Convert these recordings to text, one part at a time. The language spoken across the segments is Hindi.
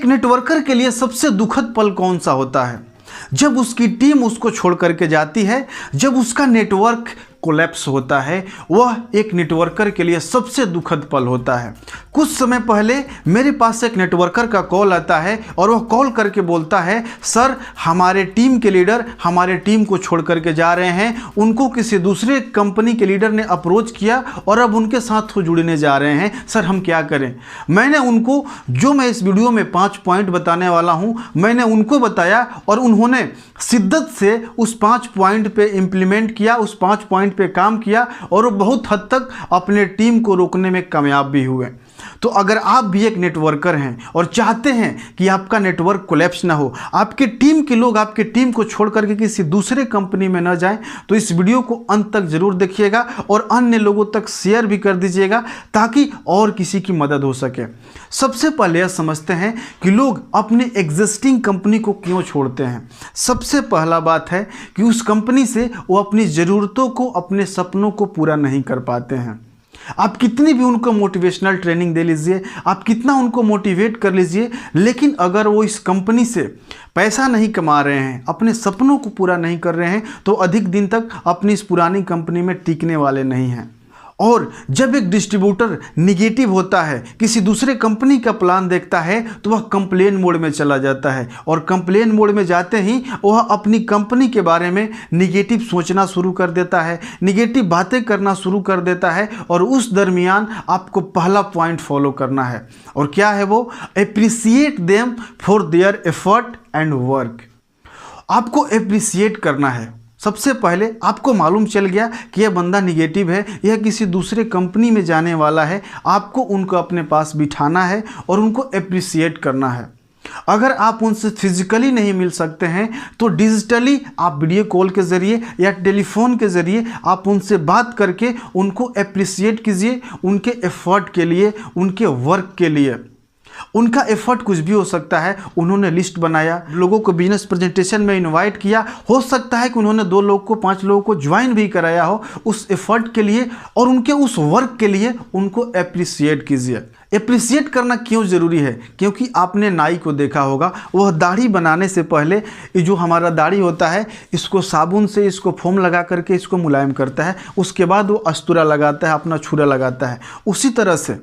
एक नेटवर्कर के लिए सबसे दुखद पल कौन सा होता है? जब उसकी टीम उसको छोड़ करके जाती है, जब उसका नेटवर्क कोलैप्स होता है, वह एक नेटवर्कर के लिए सबसे दुखद पल होता है। कुछ समय पहले मेरे पास एक नेटवर्कर का कॉल आता है और वह कॉल करके बोलता है, सर हमारे टीम के लीडर हमारे टीम को छोड़ करके जा रहे हैं, उनको किसी दूसरे कंपनी के लीडर ने अप्रोच किया और अब उनके साथ वो जुड़ने जा रहे हैं, सर हम क्या करें? मैंने उनको, जो मैं इस वीडियो में 5 पॉइंट बताने वाला हूं, मैंने उनको बताया और उन्होंने शिद्दत से उस 5 पॉइंट पे इम्प्लीमेंट किया, उस 5 पॉइंट पे काम किया और वो बहुत हद तक अपने टीम को रोकने में कामयाब भी हुए। तो अगर आप भी एक नेटवर्कर हैं और चाहते हैं कि आपका नेटवर्क कोलैप्स ना हो, आपके टीम के लोग आपके टीम को छोड़ करके किसी दूसरे कंपनी में ना जाएं, तो इस वीडियो को अंत तक जरूर देखिएगा और अन्य लोगों तक शेयर भी कर दीजिएगा ताकि और किसी की मदद हो सके। सबसे पहले यह समझते हैं कि लोग अपने एग्जिस्टिंग कंपनी को क्यों छोड़ते हैं। सबसे पहला बात है कि उस कंपनी से वो अपनी ज़रूरतों को, अपने सपनों को पूरा नहीं कर पाते हैं। आप कितनी भी उनको मोटिवेशनल ट्रेनिंग दे लीजिए, आप कितना उनको मोटिवेट कर लीजिए, लेकिन अगर वो इस कंपनी से पैसा नहीं कमा रहे हैं, अपने सपनों को पूरा नहीं कर रहे हैं, तो अधिक दिन तक अपनी इस पुरानी कंपनी में टिकने वाले नहीं हैं। और जब एक डिस्ट्रीब्यूटर निगेटिव होता है, किसी दूसरे कंपनी का प्लान देखता है, तो वह कंप्लेन मोड में चला जाता है और कंप्लेन मोड में जाते ही वह अपनी कंपनी के बारे में निगेटिव सोचना शुरू कर देता है, निगेटिव बातें करना शुरू कर देता है। और उस दरमियान आपको पहला पॉइंट फॉलो करना है, और क्या है वो? Appreciate them for their effort and work. आपको एप्रिसिएट करना है। सबसे पहले आपको मालूम चल गया कि यह बंदा निगेटिव है, यह किसी दूसरे कंपनी में जाने वाला है, आपको उनको अपने पास बिठाना है और उनको अप्रिसिएट करना है। अगर आप उनसे फिजिकली नहीं मिल सकते हैं तो डिजिटली आप वीडियो कॉल के ज़रिए या टेलीफोन के ज़रिए आप उनसे बात करके उनको अप्रिसिएट कीजिए, उनके एफर्ट के लिए, उनके वर्क के लिए। उनका एफर्ट कुछ भी हो सकता है, उन्होंने लिस्ट बनाया, लोगों को बिजनेस प्रेजेंटेशन में इनवाइट किया, हो सकता है कि उन्होंने 2 लोग को 5 लोगों को ज्वाइन भी कराया हो उस एफर्ट के लिए और उनके उस वर्क के लिए उनको अप्रिसिएट कीजिए। अप्रिसिएट करना क्यों ज़रूरी है? क्योंकि आपने नाई को देखा होगा, वह दाढ़ी बनाने से पहले ये जो हमारा दाढ़ी होता है, इसको साबुन से इसको फोम लगा करके इसको मुलायम करता है, उसके बाद वो अस्तूरा लगाता है, अपना छुरा लगाता है। उसी तरह से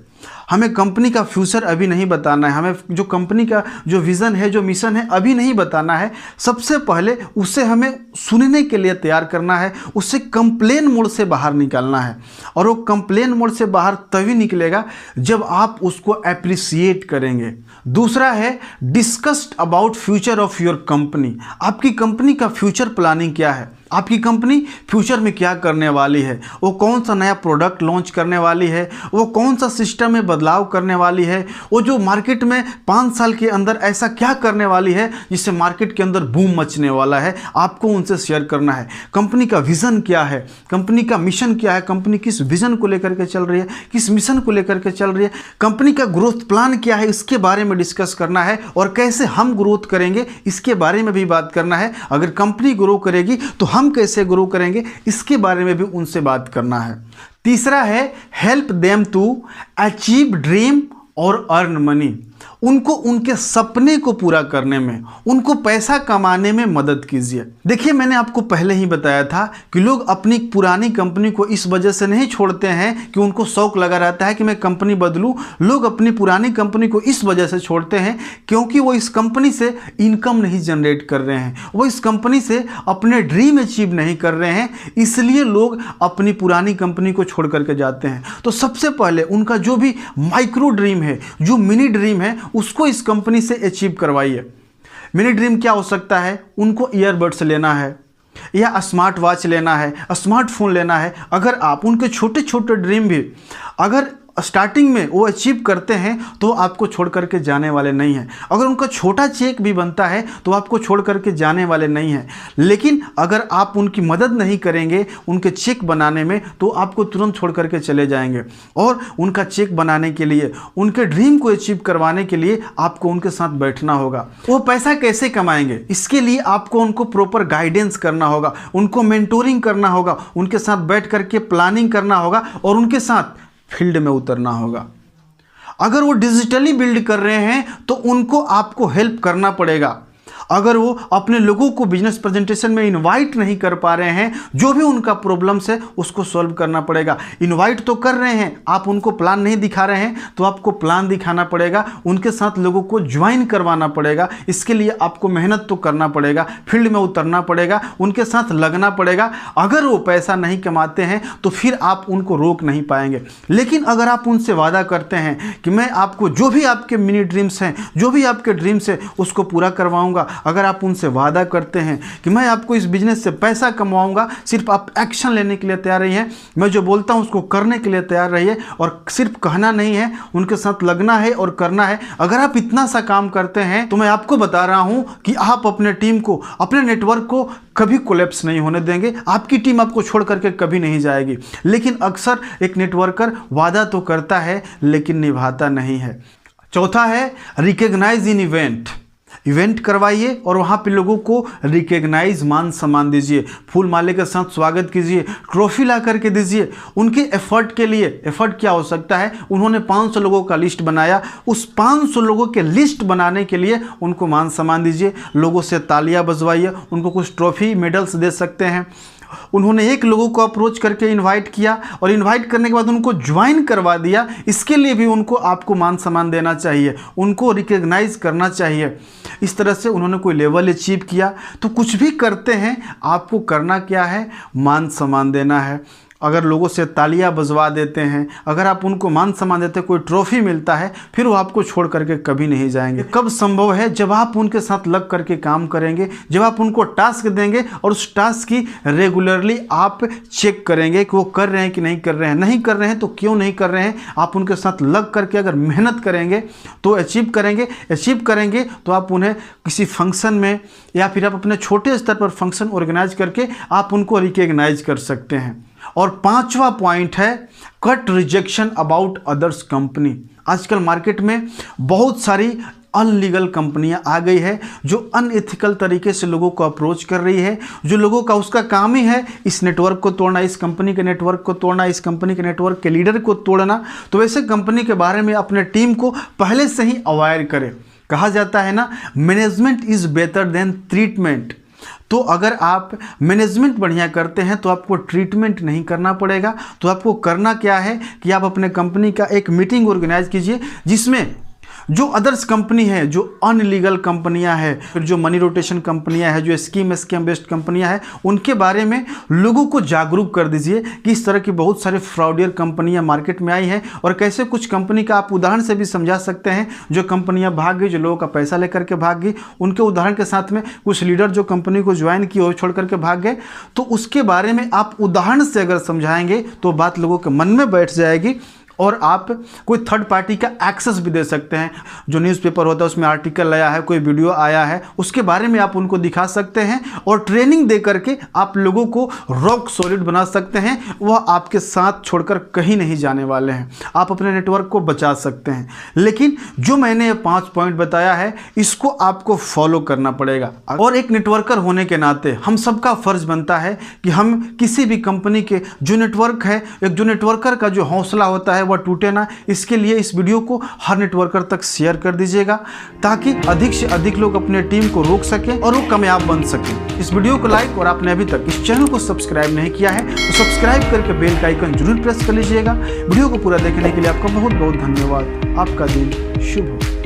हमें कंपनी का फ्यूचर अभी नहीं बताना है, हमें जो कंपनी का जो विज़न है, जो मिशन है, अभी नहीं बताना है। सबसे पहले उसे हमें सुनने के लिए तैयार करना है, उससे कंप्लेन मोड से बाहर निकालना है। और वो कंप्लेन मोड से बाहर तभी निकलेगा जब आप उसको अप्रिसिएट करेंगे। दूसरा है discussed about future of your company. आपकी कंपनी का फ्यूचर प्लानिंग क्या है? आपकी कंपनी फ्यूचर में क्या करने वाली है? वो कौन सा नया प्रोडक्ट लॉन्च करने वाली है? वो कौन सा सिस्टम में बदलाव करने वाली है? वो जो मार्केट में 5 साल के अंदर ऐसा क्या करने वाली है जिससे मार्केट के अंदर बूम मचने वाला है? आपको उनसे शेयर करना है। कंपनी का विज़न क्या है? कंपनी का मिशन क्या है? कंपनी किस विज़न को लेकर के चल रही है? किस मिशन को लेकर के चल रही है? कंपनी का ग्रोथ प्लान क्या है? इसके बारे में डिस्कस करना है। और कैसे हम ग्रोथ करेंगे इसके बारे में भी बात करना है। अगर कंपनी ग्रो करेगी तो हम कैसे ग्रो करेंगे इसके बारे में भी उनसे बात करना है। तीसरा है help them to achieve dream और अर्न मनी। उनको उनके सपने को पूरा करने में, उनको पैसा कमाने में मदद कीजिए। देखिए, मैंने आपको पहले ही बताया था कि लोग अपनी पुरानी कंपनी को इस वजह से नहीं छोड़ते हैं कि उनको शौक लगा रहता है कि मैं कंपनी बदलूं। लोग अपनी पुरानी कंपनी को इस वजह से छोड़ते हैं क्योंकि वो इस कंपनी से इनकम नहीं जनरेट कर रहे हैं, वो इस कंपनी से अपने ड्रीम अचीव नहीं कर रहे हैं, इसलिए लोग अपनी पुरानी कंपनी को छोड़ करके जाते हैं। तो सबसे पहले उनका जो भी माइक्रो ड्रीम है, जो मिनी ड्रीम है, उसको इस कंपनी से अचीव करवाइए। मिनी ड्रीम क्या हो सकता है? उनको ईयरबड्स लेना है या स्मार्ट वॉच लेना है, स्मार्टफोन लेना है। अगर आप उनके छोटे छोटे ड्रीम भी अगर स्टार्टिंग में वो अचीव करते हैं तो आपको छोड़ करके जाने वाले नहीं हैं। अगर उनका छोटा चेक भी बनता है तो आपको छोड़ करके जाने वाले नहीं हैं। लेकिन अगर आप उनकी मदद नहीं करेंगे उनके चेक बनाने में तो आपको तुरंत छोड़ करके चले जाएंगे। और उनका चेक बनाने के लिए, उनके ड्रीम को अचीव करवाने के लिए आपको उनके साथ बैठना होगा। वो पैसा कैसे कमाएंगे इसके लिए आपको उनको प्रॉपर गाइडेंस करना होगा, उनको मेंटोरिंग करना होगा, उनके साथ बैठ करके प्लानिंग करना होगा और उनके साथ फील्ड में उतरना होगा। अगर वो डिजिटली बिल्ड कर रहे हैं तो उनको आपको हेल्प करना पड़ेगा। अगर वो अपने लोगों को बिजनेस प्रेजेंटेशन में इनवाइट नहीं कर पा रहे हैं, जो भी उनका प्रॉब्लम्स है उसको सॉल्व करना पड़ेगा। इनवाइट तो कर रहे हैं, आप उनको प्लान नहीं दिखा रहे हैं तो आपको प्लान दिखाना पड़ेगा, उनके साथ लोगों को ज्वाइन करवाना पड़ेगा। इसके लिए आपको मेहनत तो करना पड़ेगा, फील्ड में उतरना पड़ेगा, उनके साथ लगना पड़ेगा। अगर वो पैसा नहीं कमाते हैं तो फिर आप उनको रोक नहीं पाएंगे। लेकिन अगर आप उनसे वादा करते हैं कि मैं आपको जो भी आपके मिनी ड्रीम्स हैं, जो भी आपके ड्रीम्स हैं उसको पूरा करवाऊंगा, अगर आप उनसे वादा करते हैं कि मैं आपको इस बिजनेस से पैसा कमाऊंगा, सिर्फ आप एक्शन लेने के लिए तैयार रहिए, मैं जो बोलता हूं उसको करने के लिए तैयार रहिए, और सिर्फ कहना नहीं है, उनके साथ लगना है और करना है। अगर आप इतना सा काम करते हैं तो मैं आपको बता रहा हूं कि आप अपने टीम को, अपने नेटवर्क को कभी कोलैप्स नहीं होने देंगे। आपकी टीम आपको छोड़ करके कभी नहीं जाएगी। लेकिन अक्सर एक नेटवर्कर वादा तो करता है लेकिन निभाता नहीं है। चौथा है रिकॉग्नाइज इन इवेंट करवाइए और वहाँ पे लोगों को रिकॉग्नाइज, मान सम्मान दीजिए, फूल माले के साथ स्वागत कीजिए, ट्रॉफी ला करके दीजिए उनके एफर्ट के लिए। एफर्ट क्या हो सकता है? उन्होंने 500 लोगों का लिस्ट बनाया, उस 500 लोगों के लिस्ट बनाने के लिए उनको मान सम्मान दीजिए, लोगों से तालियां बजवाइए, उनको कुछ ट्रॉफी मेडल्स दे सकते हैं। उन्होंने एक लोगों को अप्रोच करके इनवाइट किया और इनवाइट करने के बाद उनको ज्वाइन करवा दिया, इसके लिए भी उनको आपको मान सम्मान देना चाहिए, उनको रिकॉग्नाइज करना चाहिए। इस तरह से उन्होंने कोई लेवल अचीव किया। तो कुछ भी करते हैं आपको करना क्या है? मान सम्मान देना है। अगर लोगों से तालियां बजवा देते हैं, अगर आप उनको मान सम्मान देते हैं, कोई ट्रॉफी मिलता है, फिर वो आपको छोड़ करके कभी नहीं जाएंगे। कब संभव है? जब आप उनके साथ लग करके काम करेंगे, जब आप उनको टास्क देंगे और उस टास्क की रेगुलरली आप चेक करेंगे कि वो कर रहे हैं कि नहीं कर रहे हैं। नहीं कर रहे हैं तो क्यों नहीं कर रहे हैं? आप उनके साथ लग करके अगर मेहनत करेंगे तो अचीव करेंगे तो आप उन्हें किसी फंक्शन में या फिर आप अपने छोटे स्तर पर फंक्शन ऑर्गेनाइज करके आप उनको रिकॉग्नाइज कर सकते हैं। और पांचवा पॉइंट है cut rejection about others company. आजकल मार्केट में बहुत सारी अनलीगल कंपनियां आ गई है जो अनएथिकल तरीके से लोगों को अप्रोच कर रही है, जो लोगों का उसका काम ही है इस नेटवर्क को तोड़ना, इस कंपनी के नेटवर्क को तोड़ना, इस कंपनी के नेटवर्क के लीडर को तोड़ना। तो वैसे कंपनी के बारे में अपने टीम को पहले से ही अवेयर करें। कहा जाता है ना, management is better than treatment. तो अगर आप मैनेजमेंट बढ़िया करते हैं तो आपको ट्रीटमेंट नहीं करना पड़ेगा। तो आपको करना क्या है कि आप अपने कंपनी का एक मीटिंग ऑर्गेनाइज कीजिए जिसमें जो अदर्स कंपनी है, जो अनलीगल कंपनियां हैं, फिर जो मनी रोटेशन कंपनियां हैं, जो स्कीम बेस्ड कंपनियां हैं, उनके बारे में लोगों को जागरूक कर दीजिए कि इस तरह की बहुत सारे फ्रॉडियर कंपनियां मार्केट में आई हैं और कैसे कुछ कंपनी का आप उदाहरण से भी समझा सकते हैं। जो कंपनियां भाग गई, जो लोगों का पैसा लेकर के भाग गई, उनके उदाहरण के साथ में कुछ लीडर जो कंपनी को ज्वाइन किए और छोड़ करके भाग गए, तो उसके बारे में आप उदाहरण से अगर समझाएंगे तो बात लोगों के मन में बैठ जाएगी। और आप कोई थर्ड पार्टी का एक्सेस भी दे सकते हैं। जो न्यूज़पेपर होता है उसमें आर्टिकल आया है, कोई वीडियो आया है, उसके बारे में आप उनको दिखा सकते हैं और ट्रेनिंग दे करके आप लोगों को रॉक सॉलिड बना सकते हैं। वह आपके साथ छोड़कर कहीं नहीं जाने वाले हैं। आप अपने नेटवर्क को बचा सकते हैं। लेकिन जो मैंने ये 5 पॉइंट बताया है इसको आपको फॉलो करना पड़ेगा। और एक नेटवर्कर होने के नाते हम सबका फर्ज बनता है कि हम किसी भी कंपनी के जो नेटवर्क है, एक जो नेटवर्कर का जो हौसला होता है वह टूटे ना। इसके लिए इस वीडियो को हर नेटवर्कर तक शेयर कर दीजिएगा ताकि अधिक से अधिक लोग अपने टीम को रोक सकें और वो कामयाब बन सकें। इस वीडियो को लाइक, और आपने अभी तक इस चैनल को सब्सक्राइब नहीं किया है तो सब्सक्राइब करके बेल का आइकन जरूर प्रेस कर लीजिएगा। वीडियो को पूरा देखने के लिए आपका बहुत बहुत धन्यवाद। आपका दिन शुभ हो।